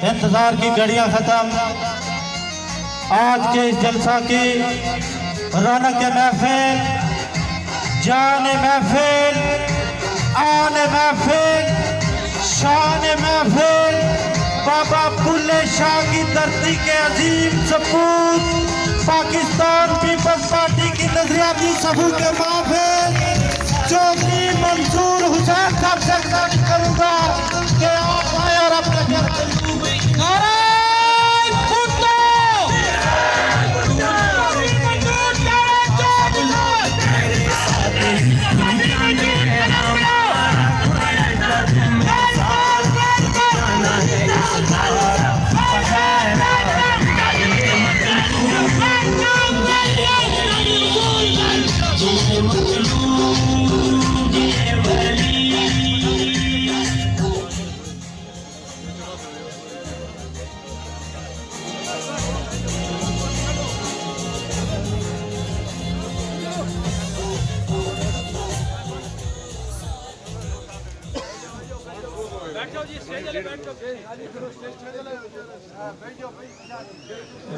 इंतजार की घड़ियां खत्म। आज के इस जलसा की रौनक महफिल, जान महफिल, आन महफिल, शान महफिल, बाबा बुल्ले शाह की धरती के अजीम सपूत पाकिस्तान पीपल्स पार्टी की नजरियाती सफू के महफिल जो कि मंसूर हुसैन साहब से गुजारिश करूंगा कि आप आए और अपने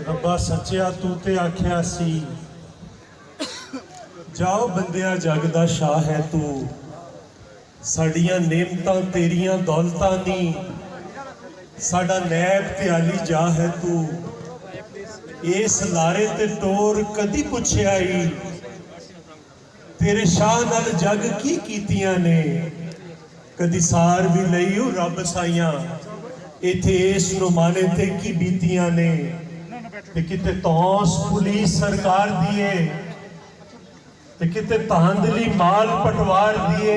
रब्बा सच्चिया तू ते आख्या सी जाओ बंदिया जग दा शाह है तू, साड़ियां नेमतां तेरियां दौलतां नी, साडा नैब ते आली जा है तू। इस लारे ते टोर कदी पुछया ही तेरे शाह नाल जग की कीतियां ने, कदी सार भी लई हो रब साइयां इथे इस नुमाने ते की बीतियां ने। ते किते तौस पुलिस सरकार दिए ते किते धांधली माल पटवार दिए,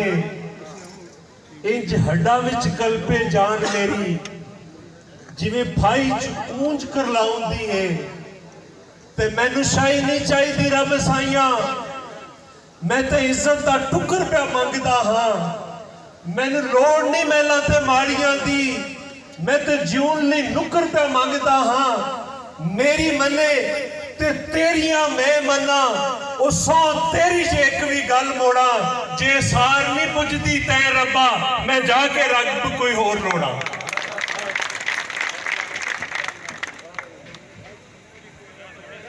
इंज हड्डा विच कल्पे जान मेरी जिवें फाई च पूंज कर लाउंदी है। ते मैनू शाही नहीं चाहिदी रब साइयां, मैं ते इज्जत दा टुकर पिया मंगदा हां। मैनू लोड़ नहीं महलां ते माड़ियां दी, मैं ते जीवन नहीं नुकर पे मंगदा हां। मेरी मने ते तेरियां मैं मना, उसों तेरी जे एक भी गल मोड़ा, जे सार नहीं पुजदी तै रब्बा मैं जाके रब कोई होर लोड़ा।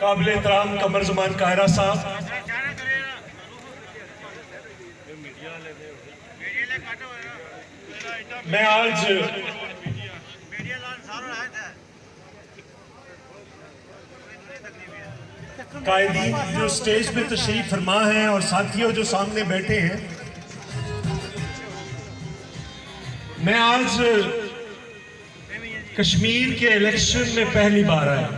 काबिल एहतराम कमर ज़मान कायरा साहब, मैं आज कायदीन जो स्टेज पे तशरीफ फरमा है और साथियों जो सामने बैठे हैं, मैं आज कश्मीर के इलेक्शन में पहली बार आया।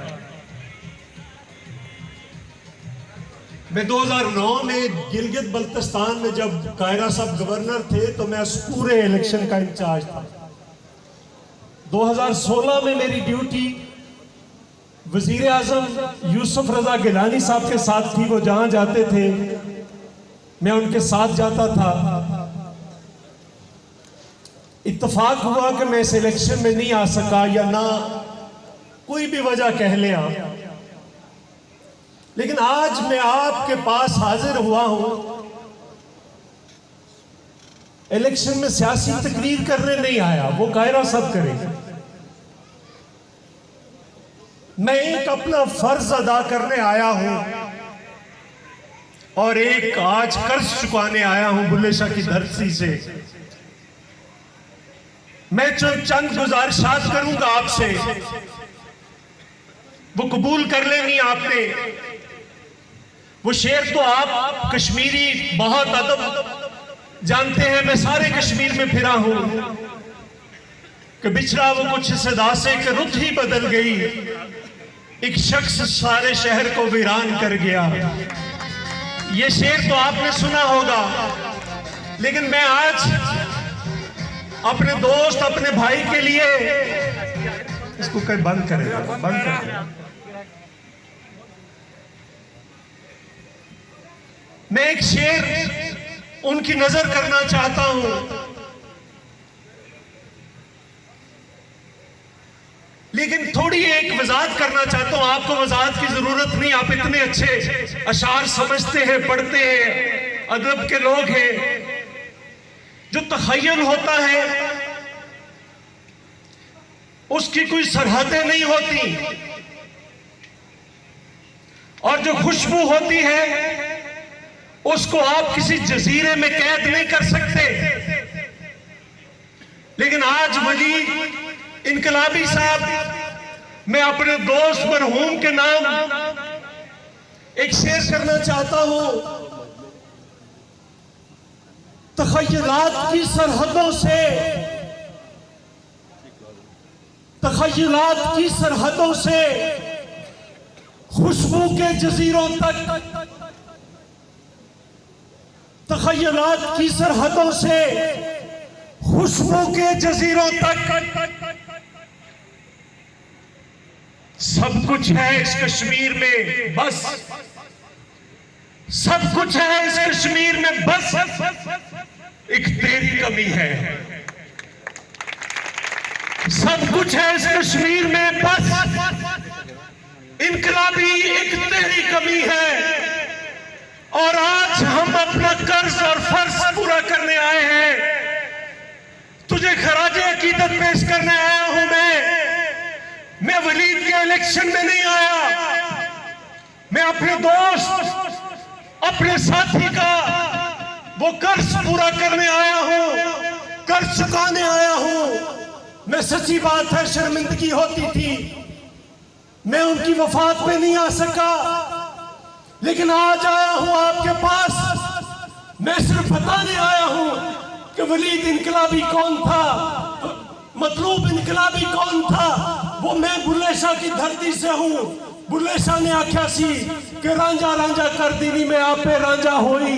मैं 2009 में गिलगित बल्तिस्तान में जब कायरा साहब गवर्नर थे तो मैं उस पूरे इलेक्शन का इंचार्ज था। 2016 में मेरी ड्यूटी वजीर आजम यूसुफ रजा गिलानी साहब के साथ थी। वो जहां जाते थे मैं उनके साथ जाता था। इत्तेफाक हुआ कि मैं इस इलेक्शन में नहीं आ सका, या ना कोई भी वजह कह ले आप, लेकिन आज मैं आपके पास हाजिर हुआ हूं। इलेक्शन में सियासी तकरीर करने नहीं आया, वो कायरा साहब करेंगे। मैं एक अपना फर्ज अदा करने आया हूं और एक आज कर्ज चुकाने आया हूं बुल्ले शाह की धरती से। मैं जो चंद गुजारिशात करूंगा आपसे, वो कबूल कर लेनी आपने। वो शेर तो आप कश्मीरी बहुत अदब जानते हैं, मैं सारे कश्मीर में फिरा हूं कि बिछड़ा वो कुछ सदा से कि रुत ही बदल गई, एक शख्स सारे शहर को वीरान कर गया। ये शेर तो आपने सुना होगा, लेकिन मैं आज अपने दोस्त अपने भाई के लिए इसको कहीं बंद करेगा, बंद करेगा। मैं एक शेर उनकी नजर करना चाहता हूं, लेकिन थोड़ी एक वजाहत करना चाहता हूं। आपको वजाहत की जरूरत नहीं, आप इतने अच्छे अशार समझते हैं, पढ़ते हैं, अदब के लोग हैं। जो तखय्युल होता है उसकी कोई सरहदें नहीं होती, और जो खुशबू होती है उसको आप किसी जजीरे में कैद नहीं कर सकते। लेकिन आज वलीद इनकलाबी साहब, मैं अपने दोस्त मरहूम के नाम एक शेर करना चाहता हूं। तखय्युलात की सरहदों से, तखय्युलात की सरहदों से खुशबू के जजीरों तक, तखय्युलात की सरहदों से खुशबू के जजीरों तक सब कुछ है इस कश्मीर में, बस सब कुछ है इस कश्मीर में, बस एक तेरी कमी है। सब कुछ है इस कश्मीर में, बस इनकलाबी एक तेरी कमी है। और आज हम अपना कर्ज और फर्ज पूरा करने आए हैं। तुझे खराजे अकीदत पेश करने आया हूं मैं वलीद के इलेक्शन में नहीं आया। मैं अपने दोस्त, अपने साथी का वो कर्ज पूरा करने आया हूं, कर्ज चुकाने आया हूं। मैं सच्ची बात है, शर्मिंदगी होती थी, मैं उनकी वफात में नहीं आ सका, लेकिन आज आया हूं आपके पास। मैं सिर्फ बताने आया हूं कि वलीद इनकलाबी कौन था, मतलूब इनकलाबी कौन था। वो मैं बुल्ले शाह की धरती से हूं। बुल्ले शाह ने आख्या सी कि रांझा रांझा कर दीनी में आपे रांझा होई,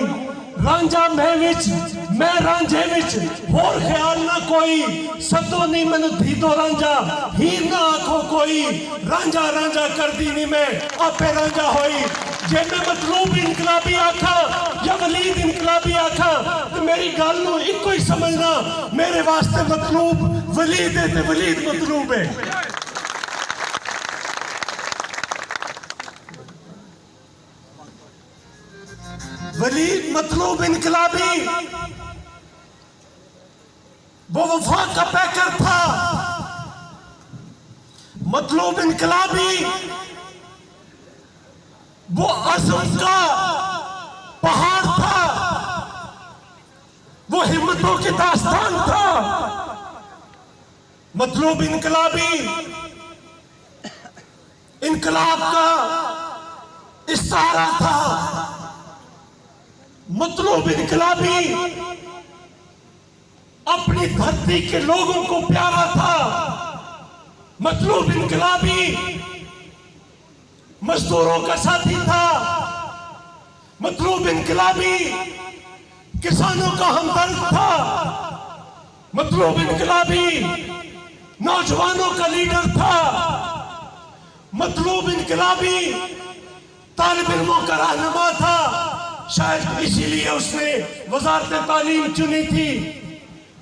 रांझा मैं विच मैं रांझे विच होर ख्याल ना कोई, सदो नहीं मैनू धीदो रांझा हीर ना आखो कोई, रांझा रांझा कर दीनी में आपे रांझा होई। जे मैं मतलूब इनकलाबी आखा या वलीद इनकलाबी आखा तो मेरी गल नूं इको ही समझना, मेरे वास्ते मतलूब वलीद है ते वलीद मतलूब है। वलीद मतलूब इनकलाबी वो वफा का पैकर था। मतलूब इनकलाबी वो अज़म का पहाड़ था, वो हिम्मतों की दास्तान था। मतलूब इनकलाबी इनकलाब का इस्तारा था। मतलूब इनकलाबी अपनी धरती के लोगों को प्यारा था। मतलूब इनकलाबी मजदूरों का साथी था। मतलूब इनकलाबी किसानों का हमदर्द था। मतलूब इनकलाबी नौजवानों का लीडर था। मतलूब इनकलाबी तालिब इल्मों का रहनुमा था। शायद इसीलिए उसने वजारत तालीम चुनी थी।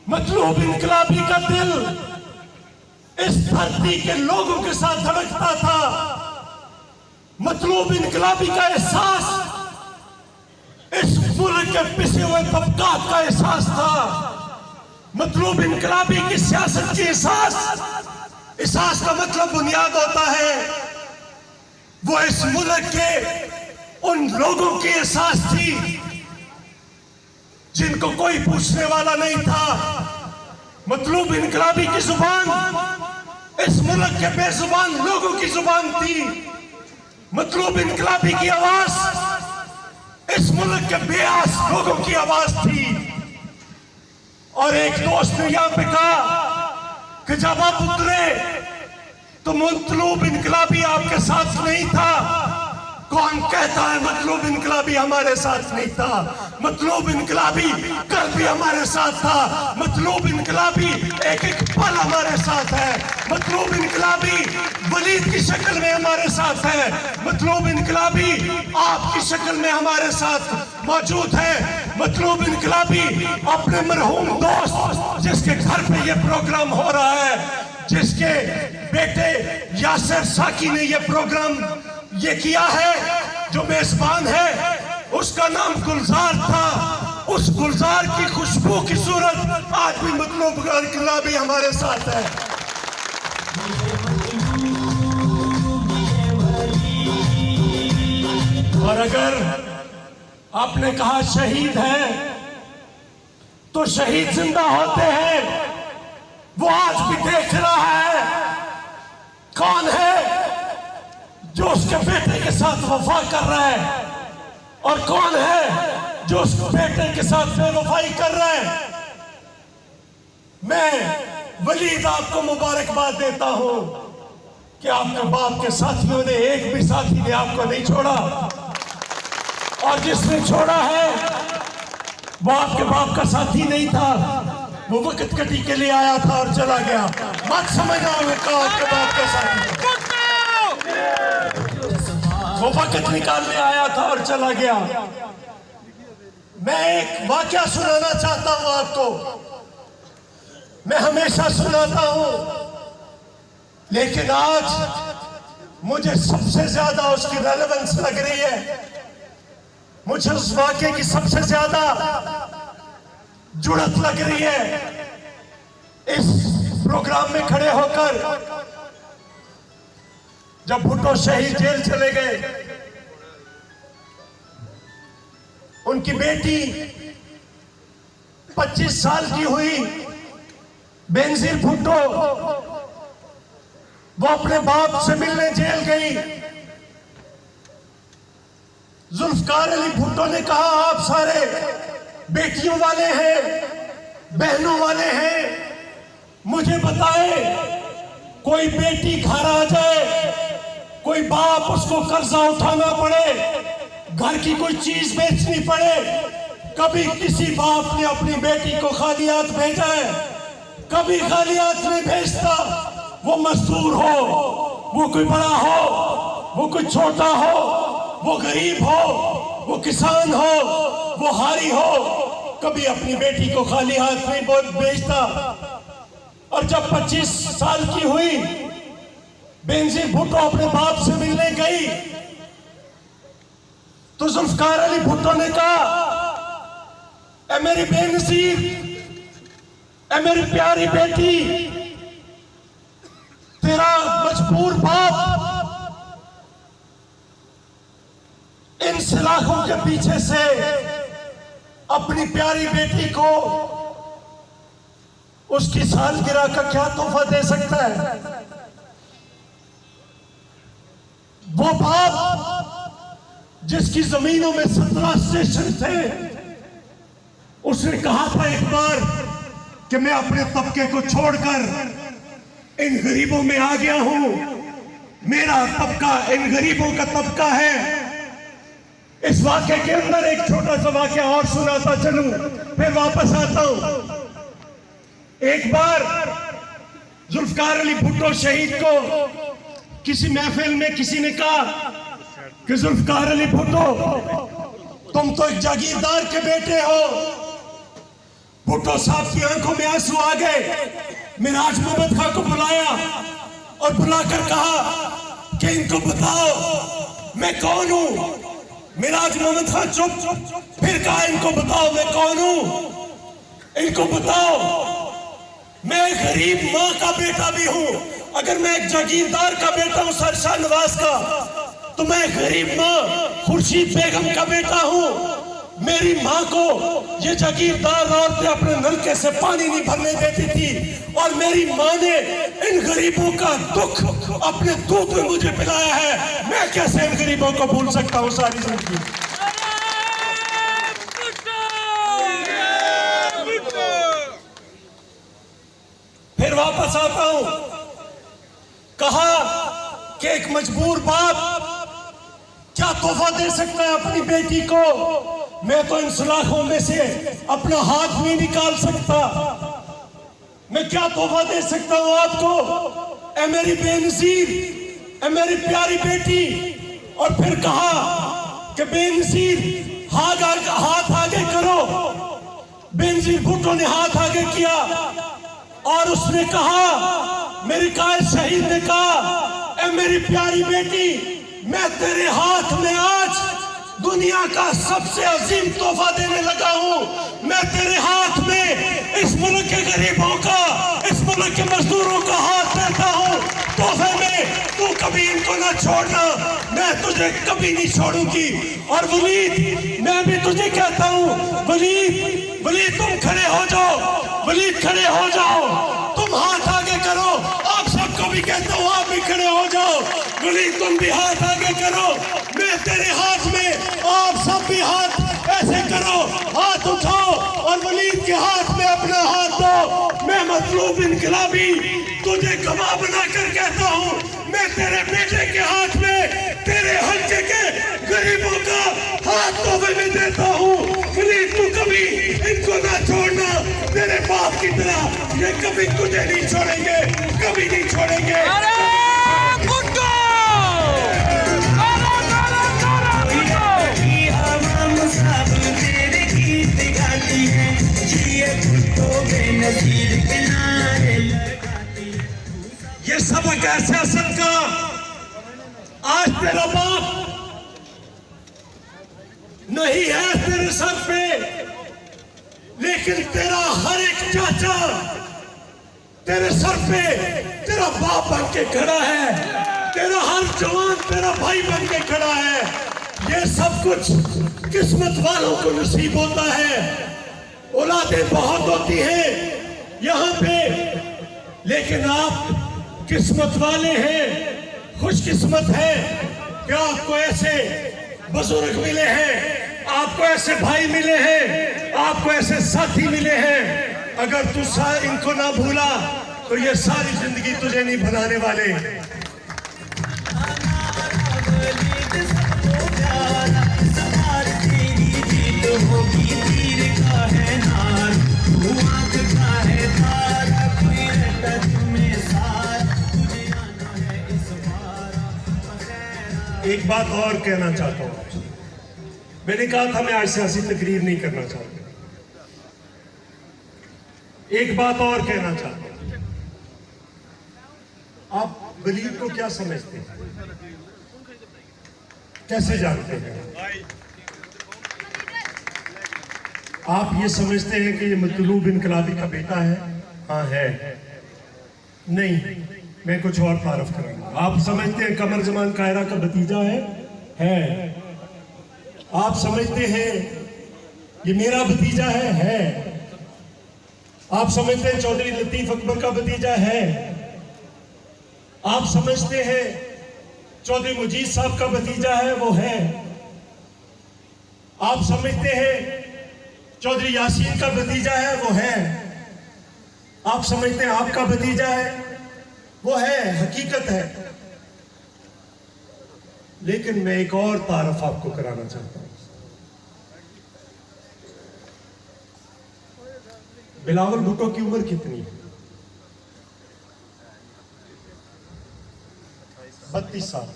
मतलूब इनकलाबी का दिल इस धरती के लोगों के साथ धड़कता था। मतलूब इनकलाबी का एहसास इस मुल्क के पिसे हुए तबकात का एहसास था। मतलूब इनकलाबी की सियासत की एहसास का मतलब बुनियाद होता है वो इस मुल्क के उन लोगों की एहसास थी जिनको कोई पूछने वाला नहीं था। मतलूब इनकलाबी की जुबान इस मुल्क के बेजुबान लोगों की जुबान थी। मतलूब इनकलाबी की आवाज इस मुल्क के बेआस लोगों की आवाज थी। और एक दोस्त ने यहां पे कहा कि जब आप उतरे तो मतलूब इनकलाबी आपके साथ नहीं था। कौन कहता है मतलूब इनकलाबी हमारे साथ नहीं था? मतलूब इनकलाबी कल भी हमारे साथ था। मतलूब इनकलाबी एक एक पल हमारे साथ है। मतलूब इनकलाबी वलीद की शक्ल में हमारे साथ है। मतलूब इनकलाबी आपकी शक्ल में हमारे साथ मौजूद है। मतलूब इनकलाबी अपने मरहूम दोस्त जिसके घर पे ये प्रोग्राम हो रहा है, जिसके बेटे यासिर साकी ने ये प्रोग्राम ये किया है, जो मेजबान है, उसका नाम गुलजार था। उस गुलजार की खुशबू की सूरत आज भी मतलूब इनकलाबी हमारे साथ है। अगर आपने कहा शहीद है तो शहीद जिंदा होते हैं, वो आज भी देख रहा है कौन है जो उसके बेटे के साथ वफा कर रहा है और कौन है जो उस बेटे के साथ बेवफाई कर रहा है। मैं वलीद आपको मुबारकबाद देता हूं कि आपके बाप के साथियों ने, एक भी साथी ने आपको नहीं छोड़ा, और जिसने छोड़ा है वो आपके बाप का साथी नहीं था, वो वक्त कटी के लिए आया था और चला गया। मत समझना आपके बाप का साथी, वो वक्त निकालने आया था और चला गया। मैं एक वाकया सुनाना चाहता हूं आपको, मैं हमेशा सुनाता हूं, लेकिन आज मुझे सबसे ज्यादा उसकी रेलेवेंस लग रही है, मुझे उस वाकये की सबसे ज्यादा जुड़त लग रही है। इस प्रोग्राम में खड़े होकर जब भुट्टो शहीद जेल चले गए, उनकी बेटी 25 साल की हुई बेनजीर भुट्टो, वो अपने बाप से मिलने जेल गई। जुल्फकार अली भुट्टो ने कहा, आप सारे बेटियों वाले हैं, बहनों वाले हैं, मुझे बताए कोई बेटी घर आ जाए, कोई बाप उसको कर्जा उठाना पड़े, घर की कोई चीज बेचनी पड़े, कभी किसी बाप ने अपनी बेटी को खाली हाथ भेजा है? कभी खाली हाथ नहीं भेजता। वो मजदूर हो, वो कोई बड़ा हो, वो कोई छोटा हो, वो गरीब हो, वो किसान हो, वो हारी हो, कभी अपनी बेटी को खाली हाथ नहीं भेजता। और जब 25 साल की हुई बेनजीर भुट्टो अपने बाप से मिलने गई तो जुल्फकार अली भुट्टो ने कहा, ए मेरी बेनजीर, ए मेरी प्यारी बेटी, तेरा मजबूर बाप इन सलाखों के पीछे से अपनी प्यारी बेटी को उसकी सालगिरह का क्या तोहफा दे सकता है? वो बाप जिसकी जमीनों में 17 स्टेशन थे, उसने कहा था एक बार कि मैं अपने तबके को छोड़कर इन गरीबों में आ गया हूं, मेरा तबका इन गरीबों का तबका है। इस वाक्य के अंदर एक छोटा सा वाक्य और सुनाता चलूं, फिर वापस आता हूं। एक बार जुल्फकार अली भुट्टो शहीद को किसी महफिल में किसी ने कहा कि जुल्फकार अली भुट्टो, तुम तो एक जागीरदार के बेटे हो। भुट्टो साहब की आंखों में आंसू आ गए। मिराज मोहम्मद खां को बुलाया और बुलाकर कहा कि इनको बताओ मैं कौन हूं। मिराज मोहम्मद खां चुप। फिर कहा, इनको बताओ मैं कौन हूं, इनको बताओ मैं गरीब मां का बेटा भी हूं। अगर मैं एक जागीरदार का बेटा हूं सरशाह नवाज का, तो मैं गरीब मां खुर्शीद बेगम का बेटा हूं। मेरी मां को ये जागीरदार औरतें अपने नलके से पानी नहीं भरने देती थी, और मेरी मां ने इन गरीबों का दुख अपने दूध में मुझे पिलाया है। मैं कैसे इन गरीबों को भूल सकता हूं सारी जिंदगी। फिर वापस आता हूं, कहा कि एक मजबूर बाप क्या तोहफा दे सकता है अपनी बेटी को? मैं तो इन सलाखों में से अपना हाथ नहीं निकाल सकता। मैं क्या तोहफा दे सकता हूं आपको, ए मेरी बेनजीर, ए मेरी प्यारी बेटी। और फिर कहा कि बेनजीर हाथ आगे करो। बेनजीर भुट्टो ने हाथ आगे किया और उसने कहा, मेरी कायद शहीद ने कहा, ए मेरी प्यारी बेटी, मैं तेरे हाथ में आज दुनिया का सबसे अजीम तोहफा देने लगा हूं। मैं तेरे हाथ में इस मुल्क के गरीबों का, इस मुल्क के मजदूरों का हाथ देता हूं। तोहफे में तू कभी इनको ना छोड़ना, मैं तुझे कभी नहीं छोड़ूंगी। और वलीद मैं भी तुझे कहता हूँ, वलीद वलीद तुम खड़े हो जाओ, वलीद खड़े हो जाओ, तुम हाथ आगे करो। आप सबको भी कहता हूँ आप भी खड़े हो जाओ, वलीद तुम भी हाथ आगे करो, मैं तेरे हाथ में, आप सब भी हाथ ऐसे करो, हाथ उठाओ और वलीद के हाथ में अपना हाथ दो। मैं मतलूब इनकलाबी तुझे गवाह बनाकर कहता हूँ, मैं तेरे बेटे के हाथ में तेरे हल्के के गरीबों का हाथ तोहफे में देता हूँ। वलीद तू कभी इनको ना छोड़ना, तेरे बाप की तरह ये कभी तुझे नहीं छोड़ेंगे, कभी नहीं छोड़ेंगे। ये सबक है सियासत का। आज तेरा बाप नहीं है तेरे सर पे, लेकिन तेरा हर एक चाचा तेरे सर पे तेरा बाप बन के खड़ा है, तेरा हर जवान तेरा भाई बन के खड़ा है। ये सब कुछ किस्मत वालों को नसीब होता है। औलादें बहुत होती हैं यहाँ पे, लेकिन आप किस्मत वाले हैं, खुशकिस्मत है कि आपको ऐसे बुजुर्ग मिले हैं, आपको ऐसे भाई मिले हैं, आपको ऐसे साथी मिले हैं। अगर तू इनको ना भूला तो ये सारी जिंदगी तुझे नहीं भुलाने वाले। एक बात और कहना चाहता हूं आपसे। मैंने कहा था मैं आज सियासी तकरीर नहीं करना चाहता। एक बात और कहना चाहता हूं। आप वलीद को क्या समझते हैं, कैसे जानते हैं? आप ये समझते हैं कि ये मतलूब इनकलाबी का बेटा है? हाँ है। नहीं, मैं कुछ और तारफ करूंगा। आप समझते हैं कमर जमान कायरा का भतीजा है? आप समझते हैं ये मेरा भतीजा है? आप समझते हैं चौधरी लतीफ अकबर का भतीजा है? आप समझते हैं चौधरी मुजीद साहब का भतीजा है? वो है। आप समझते हैं चौधरी यासीन का भतीजा है? वो है। आप समझते हैं आपका भतीजा है? वो है, हकीकत है। लेकिन मैं एक और तारफ आपको कराना चाहता हूं। बिलावल भुट्टो की उम्र कितनी है? 32 साल।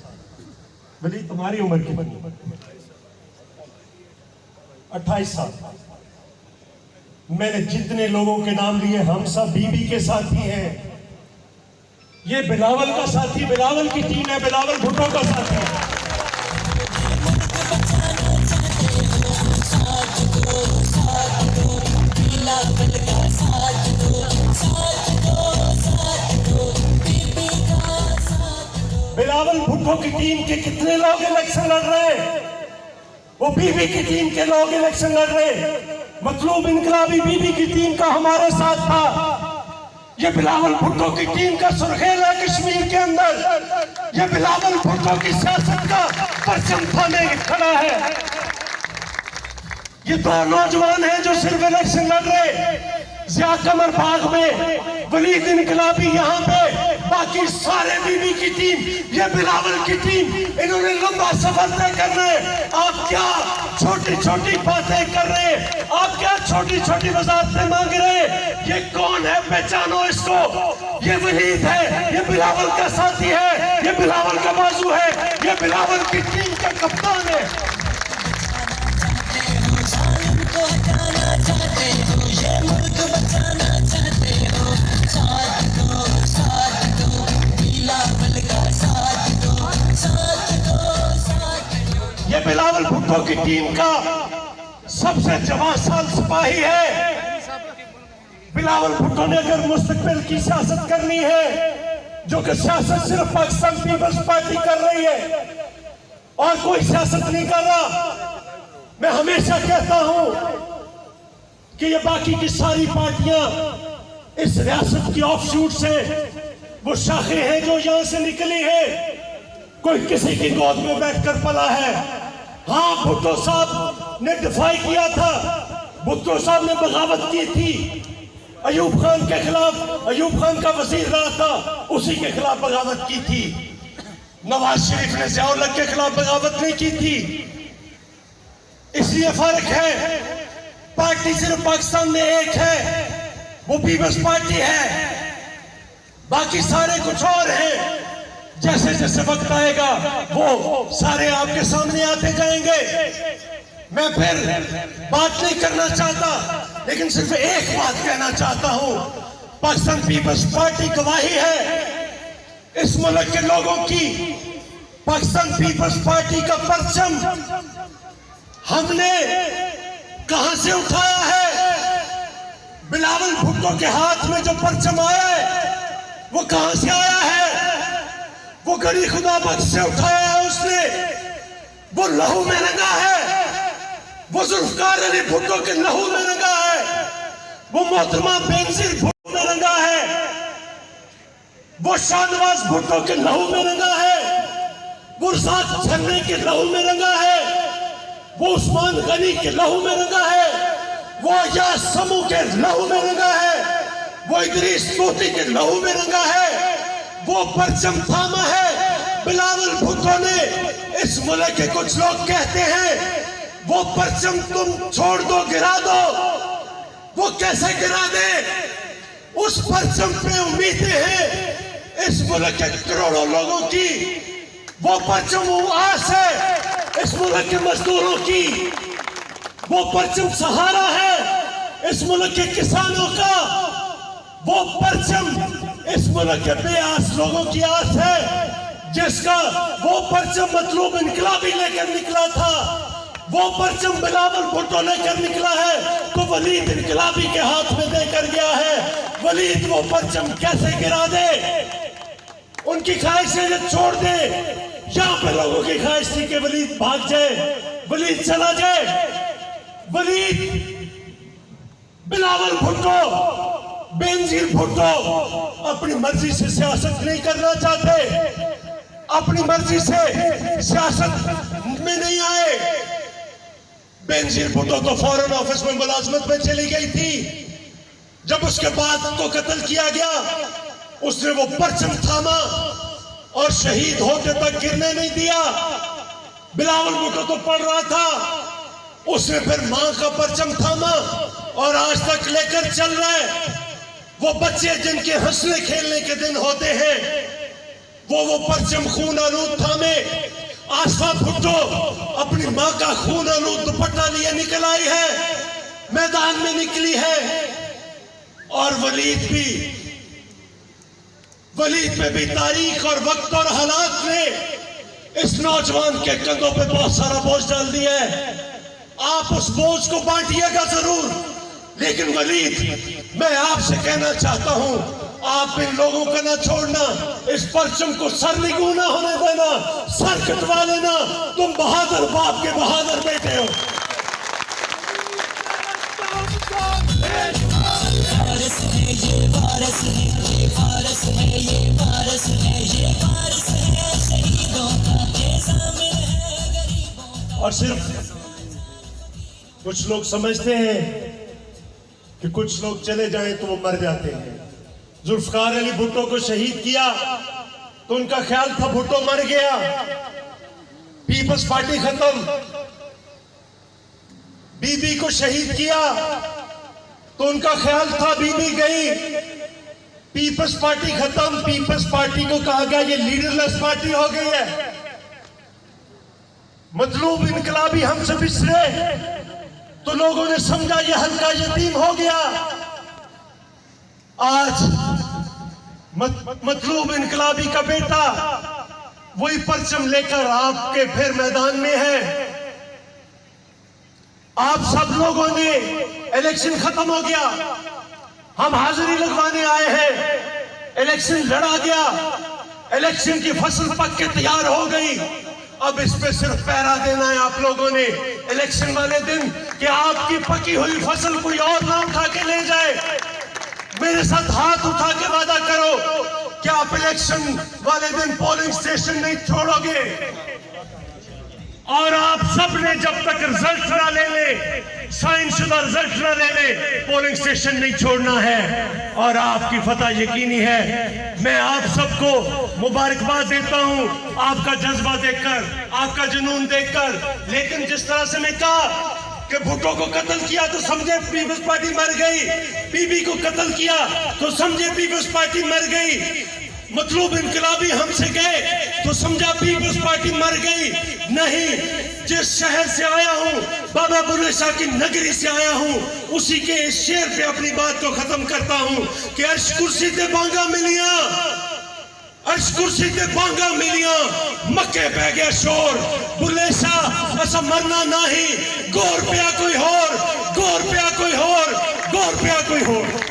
वलीद तुम्हारी उम्र कितनी है? 28 साल। मैंने जितने लोगों के नाम लिए हम सब बीबी के साथी हैं। ये बिलावल का साथी, बिलावल की टीम है, बिलावल भुट्टो का साथी है। बिलावल भुट्टो की टीम के कितने लोग इलेक्शन लड़ रहे हैं? वो बीबी की टीम के लोग इलेक्शन लड़ रहे हैं। मतलूब इनकलाबी बीबी की टीम का हमारे साथ था। ये बिलावल भुट्टो की टीम का सुर्खेल है कश्मीर के अंदर। ये बिलावल भुट्टो की सियासत का परचम थामे खड़ा है। ये दो नौजवान हैं जो सिर्फ इलेक्शन लड़ रहे, जिया कमर बाग में, वलीद इनकलाबी यहाँ पे, बाकी सारे बीबी की टीम, ये बिलावल की टीम। इन्होंने लंबा सफर तय करना है। आप क्या छोटी छोटी बातें कर रहे हैं? आप क्या छोटी छोटी वजारतें मांग रहे हैं? ये कौन है? पहचानो इसको। ये वलीद है, ये बिलावल का साथी है, ये बिलावल का बाजू है, ये बिलावल की टीम का कप्तान है। ये बिलावल भुट्टो की टीम का सबसे जवान साल सिपाही है। बिलावल भुट्टो ने अगर मुस्तकबिल की सियासत करनी है जो कि सियासत सिर्फ पाकिस्तान पीपल्स पार्टी कर रही है और कोई सियासत नहीं कर रहा। मैं हमेशा कहता हूं कि ये बाकी की सारी पार्टियां इस रियासत की ऑफशूट से वो शाखें हैं जो यहां से निकली है। कोई किसी की गोद में बैठकर पला है। हाँ, भुट्टो साहब ने डिफाई किया था, भुट्टो साहब ने बगावत की थी अयूब खान के खिलाफ। अयूब खान का वजीर रहा था, उसी के खिलाफ बगावत की थी। नवाज शरीफ ने ज़िया-उल-हक के खिलाफ बगावत नहीं की थी। इसलिए फर्क है, पार्टी सिर्फ पाकिस्तान में एक है, वो पीपल्स पार्टी है, बाकी सारे कुछ और हैं। जैसे जैसे वक्त आएगा वो सारे आपके सामने आते जाएंगे। मैं फिर बात नहीं करना चाहता, लेकिन सिर्फ एक बात कहना चाहता हूं। पाकिस्तान पीपल्स पार्टी गवाही है इस मुल्क के लोगों की। पाकिस्तान पीपल्स पार्टी का परचम हमने कहां से उठाया है? बिलावल भुट्टो के हाथ में जो परचम आया है वो कहां से आया है? वो गरी खुदा बख्श से उठाया है उसने। वो लहू में रंगा है, वो जुल्फकार अली भुट्टो के लहू में रंगा है, वो मोहतरमा बेनजीर भुट्टो में रंगा है, वो शाहनवाज भुट्टो के लहू में रंगा है, वो रज़ाक छन्ने के लहू में रंगा है, वो उस्मान गनी के लहू में रंगा है, वो अयाज समू के लहू में रंगा है, वो इदरीस तोती के लहू में रंगा है। वो परचम थामा है बिलावल भुट्टो ने। इस मुल्क के कुछ लोग कहते हैं वो परचम तुम छोड़ दो, गिरा दो। वो कैसे गिरा दे? उस परचम पे उम्मीदें हैं इस मुल्क के करोड़ों लोगों की। वो परचम आस है इस मुल्क के मजदूरों की। वो परचम सहारा है इस मुल्क के किसानों का। वो परचम इस मुल्क के बेआस लोगों की आस है, जिसका वो परचम मतलूब इनकलाबी लेकर निकला था। वो परचम बिलावल भुट्टो लेकर निकला है तो वलीद इनकलाबी के हाथ में देकर गया है। वलीद वो परचम कैसे गिरा दे? उनकी ख्वाहिशें छोड़ दे। यहां पे लोगों की ख्वाहिश थी कि वलीद भाग जाए, वलीद चला जाए। वलीद, बिलावल भुट्टो, बेनजीर भुट्टो अपनी मर्जी से सियासत नहीं करना चाहते, अपनी मर्जी से सियासत में नहीं आए। बेनजीर भुट्टो तो फौरन ऑफिस में मुलाजमत में चली गई थी। जब उसके बाद को कत्ल किया गया, उसने वो परचम थामा और शहीद होते तक गिरने नहीं दिया। बिलावल भुट्टो तो पढ़ रहा था, उसने फिर मां का परचम थामा और आज तक लेकर चल रहा है। वो बच्चे जिनके हंसने खेलने के दिन होते हैं, वो परचम खून आलूद थामे। आसफा भुट्टो अपनी मां का खून आलूद दुपट्टा लिए निकल आई है, मैदान में निकली है। और वलीद पे भी तारीख और वक्त और हालात ने इस नौजवान के कंधों पे बहुत सारा बोझ डाल दिया है। आप उस बोझ को बांटिएगा जरूर, लेकिन वलीद, मैं आपसे कहना चाहता हूं, आप इन लोगों का ना छोड़ना, इस परचम को सरनिगू ना होने देना, सर कटवा लेना। तुम बहादुर बाप के बहादुर बेटे हो। और सिर्फ कुछ लोग समझते हैं कि कुछ लोग चले जाएं तो वो मर जाते हैं। जुल्फकार अली भुट्टो को शहीद किया तो उनका ख्याल था भुट्टो मर गया, पीपल्स पार्टी खत्म। बीबी को शहीद किया तो उनका ख्याल था बीबी गई, पीपल्स पार्टी खत्म। पीपल्स पार्टी को कहा गया ये लीडरलेस पार्टी हो गई है, मतलूब इनकलाबी हमसे बिछड़े, तो लोगों ने समझा ये हल्का यतीम हो गया। आज मतलूब इनकलाबी का बेटा वही परचम लेकर आपके फिर मैदान में है। आप सब लोगों ने, इलेक्शन खत्म हो गया, हम हाजिरी लगवाने आए हैं। इलेक्शन लड़ा गया, इलेक्शन की फसल पक के तैयार हो गई। अब इस पे सिर्फ पहरा देना है आप लोगों ने इलेक्शन वाले दिन कि आपकी पकी हुई फसल कोई और ना उठा के ले जाए। मेरे साथ हाथ उठा के वादा करो कि आप इलेक्शन वाले दिन पोलिंग स्टेशन नहीं छोड़ोगे। और आप सब ने जब तक रिजल्ट ना ले ले, साइंसशुदा रिजल्ट ना ले ले, पोलिंग स्टेशन नहीं छोड़ना है। और आपकी फतह यकीनी है। मैं आप सबको मुबारकबाद देता हूं आपका जज्बा देखकर, आपका जुनून देखकर। लेकिन जिस तरह से मैं कहा कि भुट्टो को कत्ल किया तो समझे पीपल्स पार्टी मर गई, बीबी को कत्ल किया तो समझे पीपल्स पार्टी मर गई, मतलूब इनकलाबी हमसे गए तो समझा पीपल्स पार्टी मर गई। नहीं, जिस शहर से आया हूं, बाबा बुल्ले शाह की नगरी से आया हूं, उसी के इस शेर पे अपनी बात को खत्म करता हूं कि अर्श कुर्सी ते बांगा मिलिया, अर्श कुर्सी ते बांगा मिलिया, मक्के पै गया शोर। बुल्ले शाह असा मरना नहीं, गौर पिया कोई होर, गौर पिया कोई होर, गौर पिया कोई होर।